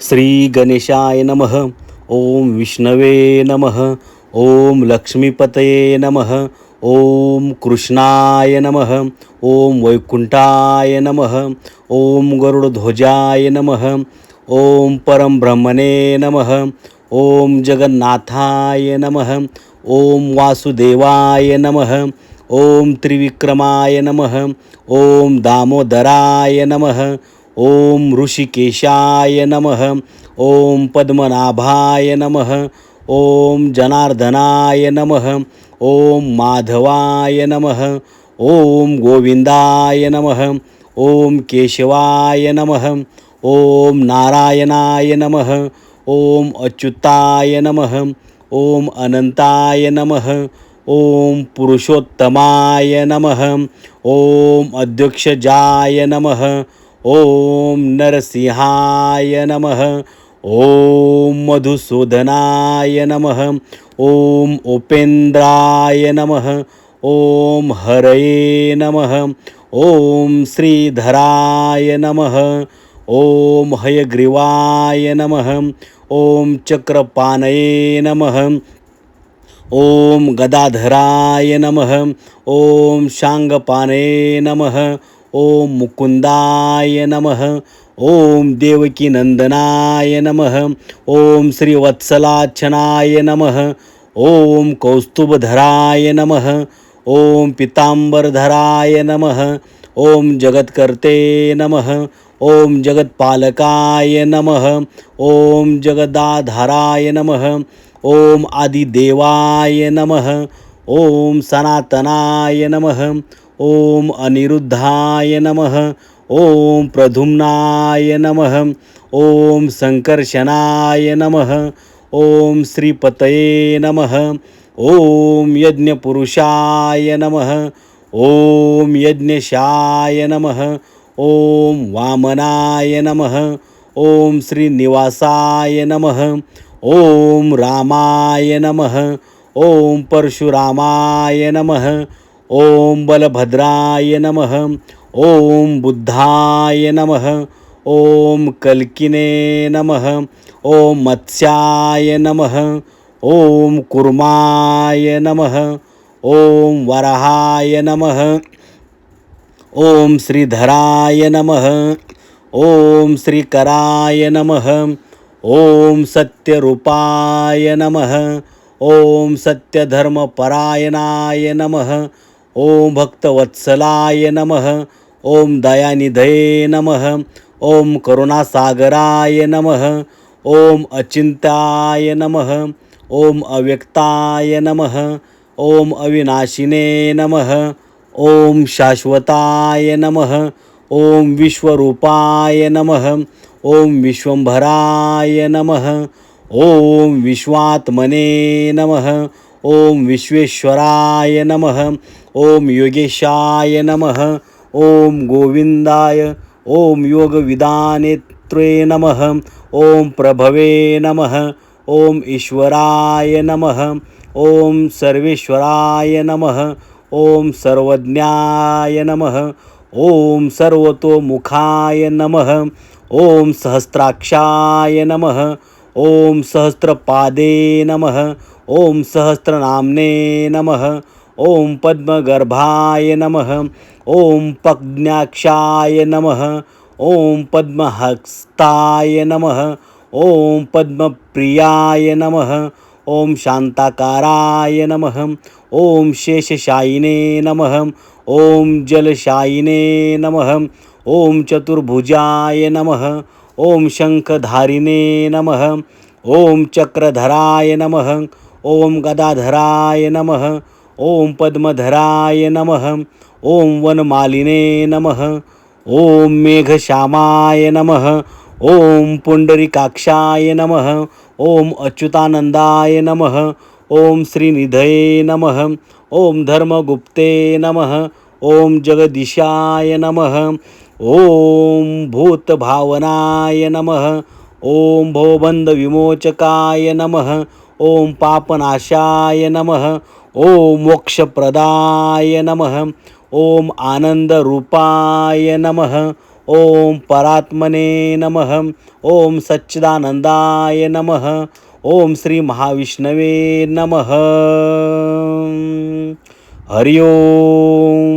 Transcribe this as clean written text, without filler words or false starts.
श्री गणेशाय नमः. ओम विष्णवे नमः. ओम लक्ष्मीपतये नमः. ओम कृष्णाय नमः. ओम वैकुंठाय नमः. ओम गरुडध्वजाय नमः. ओम परमब्रह्मणे नमः. ओम जगन्नाथाय नमः. ओम वासुदेवाय नमः. ओम त्रिविक्रमाय नमः. ओम दामोदराय नमः. ओम ऋषिकेशाय नमः. ओम पद्मनाभाय नमः. ओम जनार्दनाय नमः. ओम माधवाय नमः. ओम गोविंदाय नमः. ओम केशवाय नमः. ओम नारायणाय नमः. ओम अच्युताय नमः. ओम अनंताय नमः. ओम पुरुषोत्तमाय नमः. ओम अध्यक्षजाय नमः. ओम नरसिंहाय नमः. ओम मधुसूदनाय नमः. ओम उपेंद्राय नमः. ओम हरये नमः. ओम श्रीधराय नमः. ओम हयग्रीवाय नमः. ओम चक्रपाणये नमः. ओम गदाधराय नमः. ओम शांगपाणये नमः. ओम मुकुंदाय नमः. ओम देवकीनंदनाय नमः. ओम श्रीवत्सलाच्छनाय नमः. ओम कौस्तुभधराय नमः. ओम पीतांबरधराय नमः. ओम जगत्कर्ते नमः. ओम जगत्पालकाय नमः. ओम जगदाधाराय नमः. ओम आदिदेवाय नमः. ओम सनातनाय नमः. ओम अनिरुद्धाय नमः. ओम प्रद्युम्नाय नमः. ओम संकर्षणाय नमः. ओम श्रीपतये नमः. ओम यज्ञपुरुषाय नमः. ओम यज्ञशाय नमः. ओम वामनाय नमः. ओम श्रीनिवासाय नमः. ओम रामाय नमः. ओम परशुरामाय नमः. ओम बलभद्राय नमः. ओम बुद्धाय नमः. ओम कल्किने नमः. ओम मत्स्याय नमः. ओम कुर्माय नमः. ओम वराहाय नमः. ओम श्रीधराय नमः. ओम श्रीकराय नमः. ओम सत्यरूपाय नमः. ओम सत्यधर्मपरायणाय नमः. ओम भक्तवत्सलाय नमः. ओम दयानिधये नमः. ओम करुणासागराय नमः. ओम अचिंत्याय नमः. ओम अव्यक्ताय नमः. ओम अविनाशिने नमः. ओम शाश्वताय नमः. ओम विश्वरूपाय नमः. ओम विश्वंभराय नमः. ओम विश्वात्मने नमः. ओम विश्वेश्वराय नमः. ओम योगेशाय नमः. ओम गोविंदाय. ओम योगविदानेत्रे नमः. ओम प्रभवे नमः. ओम ईश्वराय नमः. ओम सर्वेश्वराय नमः. ओम सर्वज्ञाय नमः. ओम सर्वतोमुखाय नमः. ओम सहस्राक्षाय नमः. ओम सहस्रपादे नमः. ओम सहस्रनाम्ने नमः. ओम पद्मगर्भाय नमः. ओम पद्माक्षाय नमः. ओम पद्महस्ताय नमः. ओम पद्मप्रियाय नमः. ओम शांताकाराय नमः. ओम शेषशायिने नमः. ओम जलशायिने नमः. ओम चतुर्भुजाय नमः. ओम शंखधारिणे नमः. ओम चक्रधराय नमः. ओम गदाधराय नमः. ओम पद्मधराय नमः. ओम वनमालिने नमः. ओम मेघश्यामाय नमः. ओम पुंडरीकाक्षाय नमः. ओम अच्युतानंदाय नमः. ओम श्रीनिधये नमः. ओम धर्मगुप्ते नमः. ओम जगदीशाय नमः. ओम भूतभावनाय नमः. ओम भवबंधविमोचकाय नमः. ओम पापनाशाय नमः. ओम मोक्षप्रदाय नमः. ओम आनंदरूपाय नमः. ओम परात्मने नमः. ओम सच्चिदानंदाय नमः. ओम श्री महाविष्णवे नमः. हरि ओम.